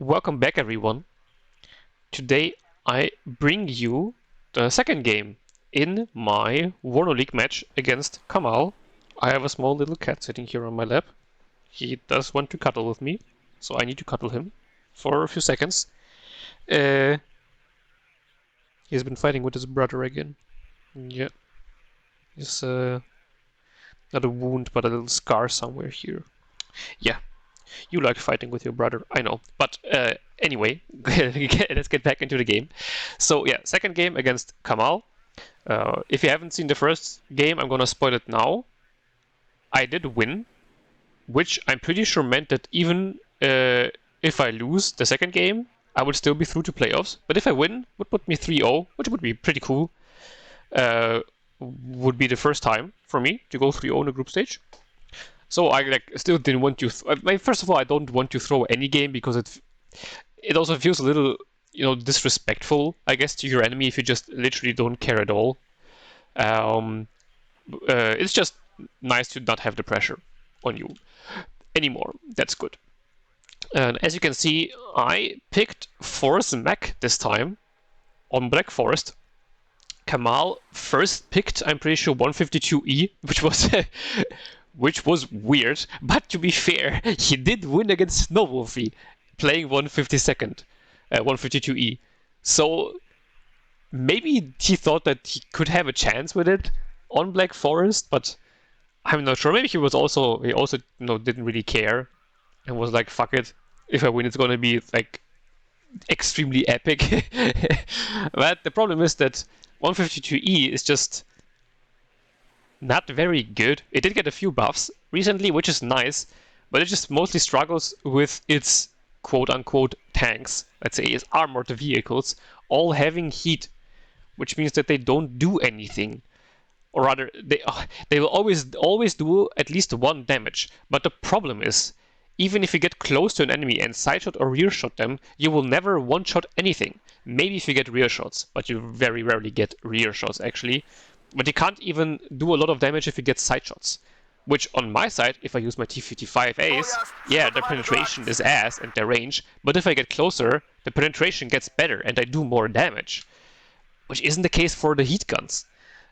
Welcome back, everyone. Today I bring you the second game in my WARNO League match against Kamahl. I have a small little cat sitting here on my lap. He does want to cuddle with me, so I need to cuddle him for a few seconds. He's been fighting with his brother again. Yeah. He's not a wound, but a little scar somewhere here. Yeah. You like fighting with your brother, I know. But anyway, let's get back into the game. So yeah, second game against Kamahl. If you haven't seen the first game, I'm gonna spoil it now. I did win, which I'm pretty sure meant that even if I lose the second game, I would still be through to playoffs. But if I win, would put me 3-0, which would be pretty cool. Would be the first time for me to go 3-0 in a group stage. So I still didn't want to. First of all, I don't want to throw any game because it also feels a little disrespectful, I guess, to your enemy if you just literally don't care at all. It's just nice to not have the pressure on you anymore. That's good. And as you can see, I picked for Zmech this time on Black Forest. Kamahl first picked, I'm pretty sure, 152E, which was weird, but to be fair, he did win against Snowwolfie, playing 152E. So maybe he thought that he could have a chance with it on Black Forest, but I'm not sure. Maybe he also didn't really care and was like, fuck it, if I win it's gonna be like extremely epic. But the problem is that 152E is just not very good. It did get a few buffs recently, which is nice, but it just mostly struggles with its quote-unquote tanks, let's say its armored vehicles, all having heat, which means that they don't do anything. Or rather, they will always do at least one damage. But the problem is, even if you get close to an enemy and sideshot or rear shot them, you will never one-shot anything. Maybe if you get rear shots, but you very rarely get rear shots actually. But you can't even do a lot of damage if you get side shots. Which on my side, if I use my T55As, yeah, their penetration is ass and their range, but if I get closer, the penetration gets better and I do more damage. Which isn't the case for the heat guns.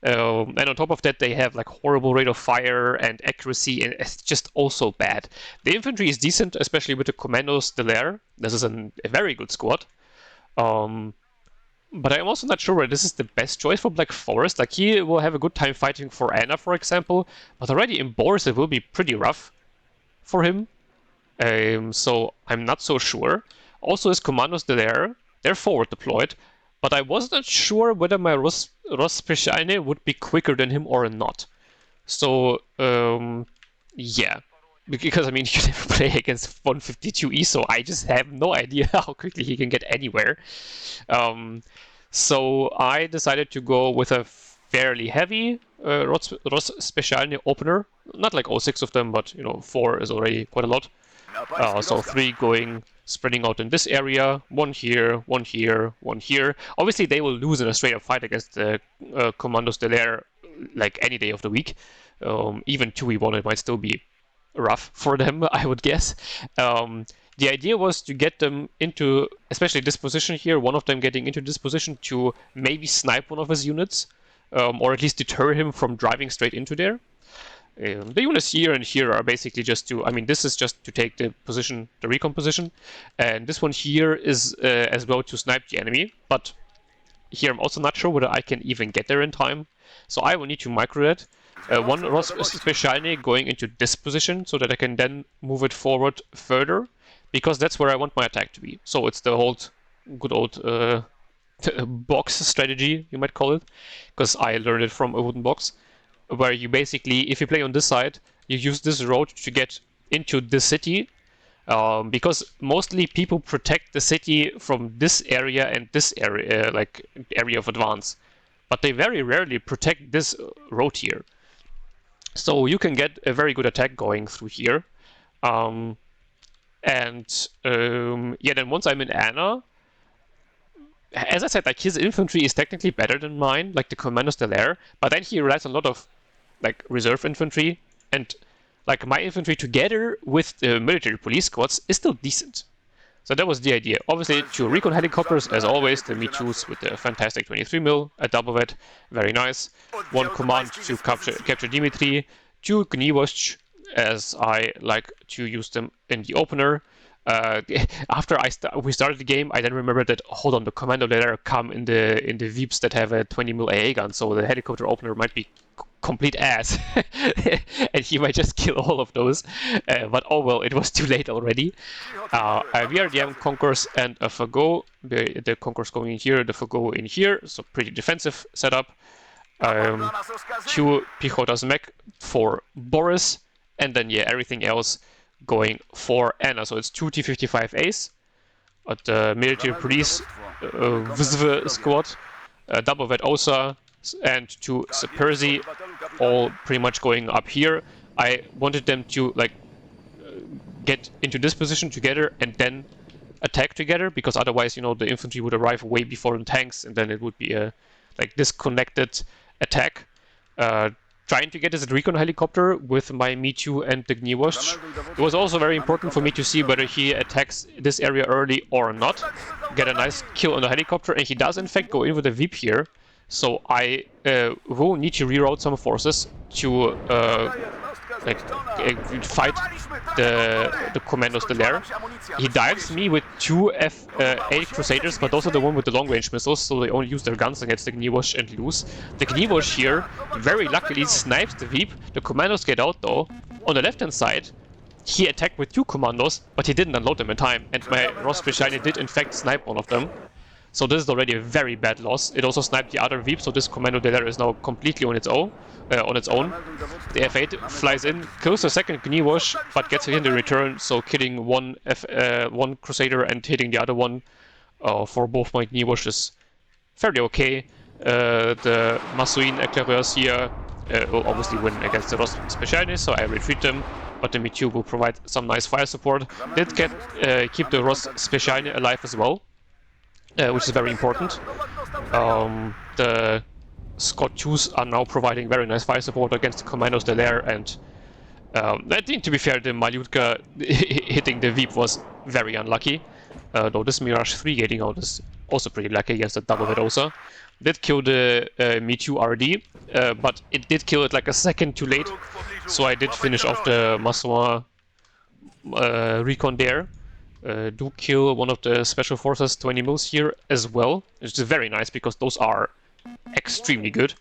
And on top of that, they have like horrible rate of fire and accuracy, and it's just also bad. The infantry is decent, especially with the Commandos Delaire. This is a very good squad. But I'm also not sure whether this is the best choice for Black Forest. Like, he will have a good time fighting for Anna, for example, but already in Boars it will be pretty rough for him. So I'm not so sure. Also, his Commandos Delaire, they're forward deployed, but I wasn't sure whether my Rozpecialny would be quicker than him or not. So, yeah. Because, I mean, you never play against 152E, so I just have no idea how quickly he can get anywhere. So I decided to go with a fairly heavy Rozpecialny opener. Not like all 6 of them, but, 4 is already quite a lot. So 3 going, spreading out in this area, 1 here, 1 here, 1 here. Obviously, they will lose in a straight-up fight against the Commandos Delaire, like any day of the week. Even 2v1, it might still be rough for them, I would guess. The idea was to get them into, especially this position here, one of them getting into this position to maybe snipe one of his units, or at least deter him from driving straight into there. The units here and here are basically just to, this is just to take the position, the recon position, and this one here is as well to snipe the enemy, but here I'm also not sure whether I can even get there in time, so I will need to micro that. One Rozpecialny going into this position so that I can then move it forward further, because that's where I want my attack to be. So it's the whole good old box strategy, you might call it, because I learned it from a wooden box, where you basically, if you play on this side, you use this road to get into this city, because mostly people protect the city from this area and this area, like area of advance, but they very rarely protect this road here. So you can get a very good attack going through here. Yeah, then once I'm in Anna, as I said, like, his infantry is technically better than mine, like the Commandos Delaire, but then he relies on a lot of like reserve infantry, and like my infantry together with the military police squads is still decent. So that was the idea. Obviously, 2 recon helicopters, as always, the Me-2s with the fantastic 23mm at double vet, very nice. 1 command to capture Dimitri, 2 Gniwosh, as I like to use them in the opener. After we started the game, I then remembered that, hold on, the commando later come in the Veeps that have a 20mm AA gun, so the helicopter opener might be complete ass, and he might just kill all of those. But oh well, it was too late already. VRDM Concourse and a Fagot. The Concourse going in here, the Fagot in here, so pretty defensive setup. 2 Pichota Zmech for Boris, and then yeah, everything else going for Anna. So it's 2 T-55As at the military police VZV squad, double vet OSA, and 2 Percy, all pretty much going up here. I wanted them to like get into this position together and then attack together, because otherwise, you know, the infantry would arrive way before the tanks, and then it would be a like disconnected attack. Trying to get this recon helicopter with my Me-2 and the Gniwosh. It was also very important for me to see whether he attacks this area early or not. Get a nice kill on the helicopter, and he does in fact go in with a Veep here. So I will need to reroute some forces to fight the commandos there. He dives me with 2 F8 Crusaders, but also the one with the long-range missiles, so they only use their guns against the Gniwosh and lose. The Gniwosh here very luckily snipes the Veep. The commandos get out though. On the left-hand side, he attacked with 2 commandos, but he didn't unload them in time, and my Rospechani did in fact snipe one of them. So this is already a very bad loss. It also sniped the other Veep, so this commando there is now completely on its own. The F8 flies in, kills the second Gniwosh, but gets hit in the return, so killing one Crusader and hitting the other one for both my Gniwosh is fairly okay. The Masuin Eclaireurs here will obviously win against the Ross Specialists, so I retreat them, but the Me-2 will provide some nice fire support. Did keep the Ross Specialist alive as well, which is very important. The Scott 2s are now providing very nice fire support against the commandos there, and I think, to be fair, the Malyutka hitting the Veep was very unlucky. Though this Mirage 3 getting out is also pretty lucky against the double Vedosa. Did kill the Me-2 RD, but it did kill it like a second too late, so I did finish off the Massoa recon there. Do kill one of the Special Forces 20 mils here as well, which is very nice because those are extremely good.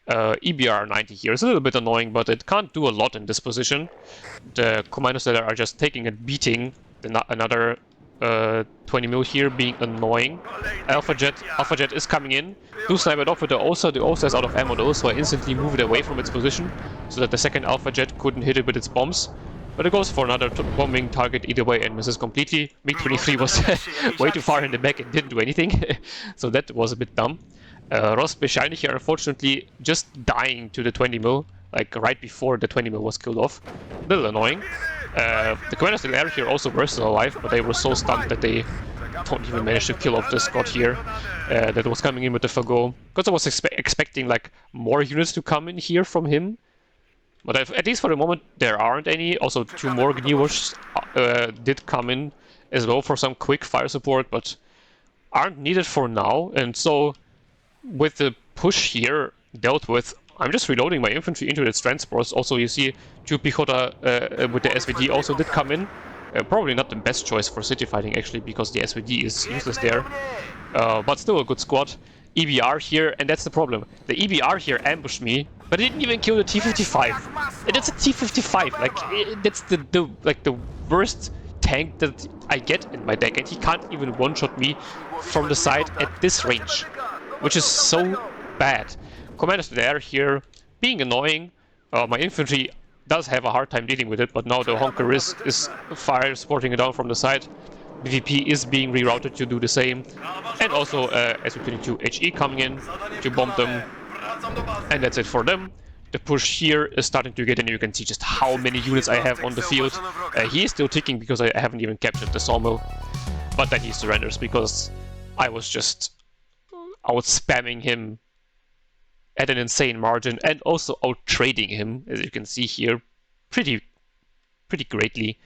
EBR 90 here is a little bit annoying, but it can't do a lot in this position. The commandos that are just taking a beating. Another 20 mil here being annoying. Alpha Jet is coming in. Do snipe it off with the OSA. The OSA is out of ammo though, so I instantly move it away from its position so that the second Alpha Jet couldn't hit it with its bombs. But it goes for another bombing target either way and misses completely. MiG-23 was way too far in the back and didn't do anything, so that was a bit dumb. Ross Bescheidlich here, unfortunately, just dying to the 20 mil, like right before the 20 mil was killed off. A little annoying. The commanders in the air here also were still alive, but they were so stunned that they don't even manage to kill off the Scott here that was coming in with the Fagot. Because I was expecting like more units to come in here from him. But at least for the moment, there aren't any. Also, 2 more Gniwosh did come in as well for some quick fire support, but aren't needed for now. And so, with the push here dealt with, I'm just reloading my infantry into its transports. Also, you see 2 Pichota with the SVD also did come in. Probably not the best choice for city fighting, actually, because the SVD is useless there. But still a good squad. EBR here, and that's the problem. The EBR here ambushed me, but it didn't even kill the T-55. And it's a T-55. Like, that's the worst tank that I get in my deck, and he can't even one-shot me from the side at this range, which is so bad. Commanders there here being annoying. My infantry does have a hard time dealing with it, but now the Honker is fire supporting it down from the side. BVP is being rerouted to do the same, and also SU-22 HE coming in to bomb them, and that's it for them. The push here is starting to get in. You can see just how many units I have on the field. He is still ticking because I haven't even captured the sawmill, but then he surrenders because I was just out spamming him at an insane margin and also out trading him, as you can see here, pretty greatly.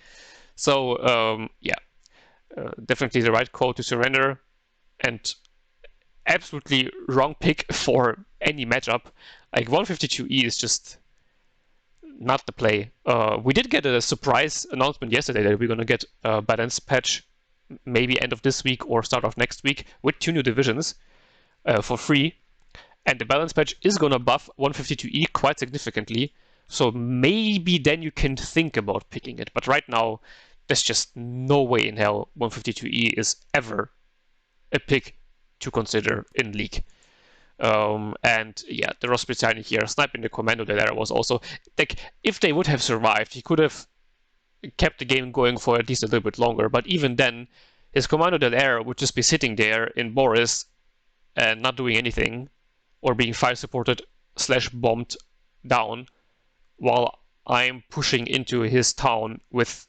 So yeah. definitely the right call to surrender, and absolutely wrong pick for any matchup. Like 152E is just not the play. We did get a surprise announcement yesterday that we're gonna get a balance patch, maybe end of this week or start of next week, with 2 new divisions for free. And the balance patch is gonna buff 152E quite significantly. So maybe then you can think about picking it. But right now, there's just no way in hell 152E is ever a pick to consider in League. And yeah, the Rospeciani here, sniping the Commando there was also, like, if they would have survived, he could have kept the game going for at least a little bit longer. But even then, his Commando del Air would just be sitting there in Boris and not doing anything, or being fire supported / bombed down, while I'm pushing into his town with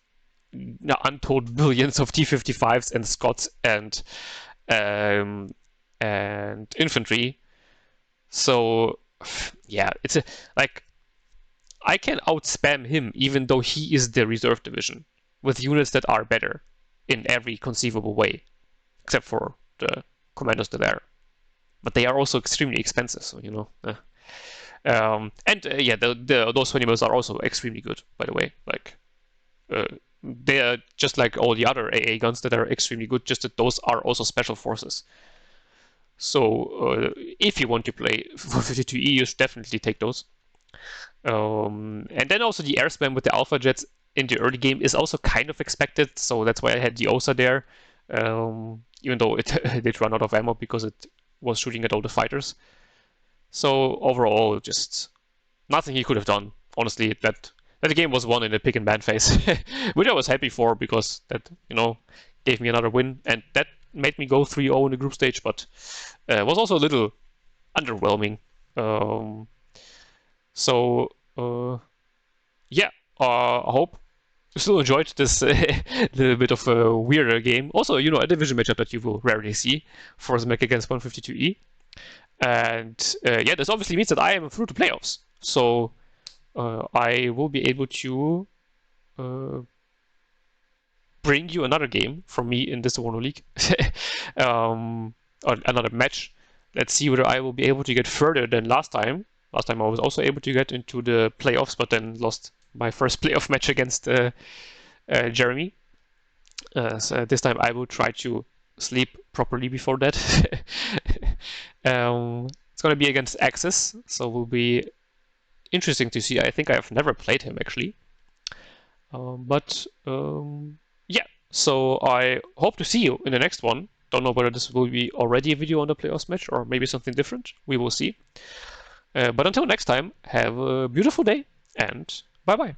untold billions of T-55s and Scots and infantry. So yeah, it's like, I can outspam him even though he is the reserve division with units that are better in every conceivable way, except for the Commandos del Air. But they are also extremely expensive, so you know. Yeah, those 20 mils are also extremely good, by the way. Like, they are just like all the other AA guns that are extremely good, just that those are also special forces. So if you want to play 452E, you should definitely take those. And then also the air spam with the Alpha Jets in the early game is also kind of expected, so that's why I had the OSA there, even though it did run out of ammo because it was shooting at all the fighters. So overall, just nothing he could have done. Honestly, that game was won in a pick and ban phase, which I was happy for because that, you know, gave me another win, and that made me go 3-0 in the group stage, but was also a little underwhelming. Yeah, I hope you still enjoyed this little bit of a weirder game. Also, you know, a division matchup that you will rarely see for Zmech against 152E. And yeah, this obviously means that I am through to playoffs. So I will be able to bring you another game from me in this WARNO League. Or another match. Let's see whether I will be able to get further than last time. Last time I was also able to get into the playoffs, but then lost my first playoff match against Jeremy. So this time I will try to sleep properly before that. It's going to be against Axis, so will be interesting to see. I think I've never played him actually. Yeah, so I hope to see you in the next one. Don't know whether this will be already a video on the playoffs match or maybe something different. We will see. But until next time, have a beautiful day and bye-bye.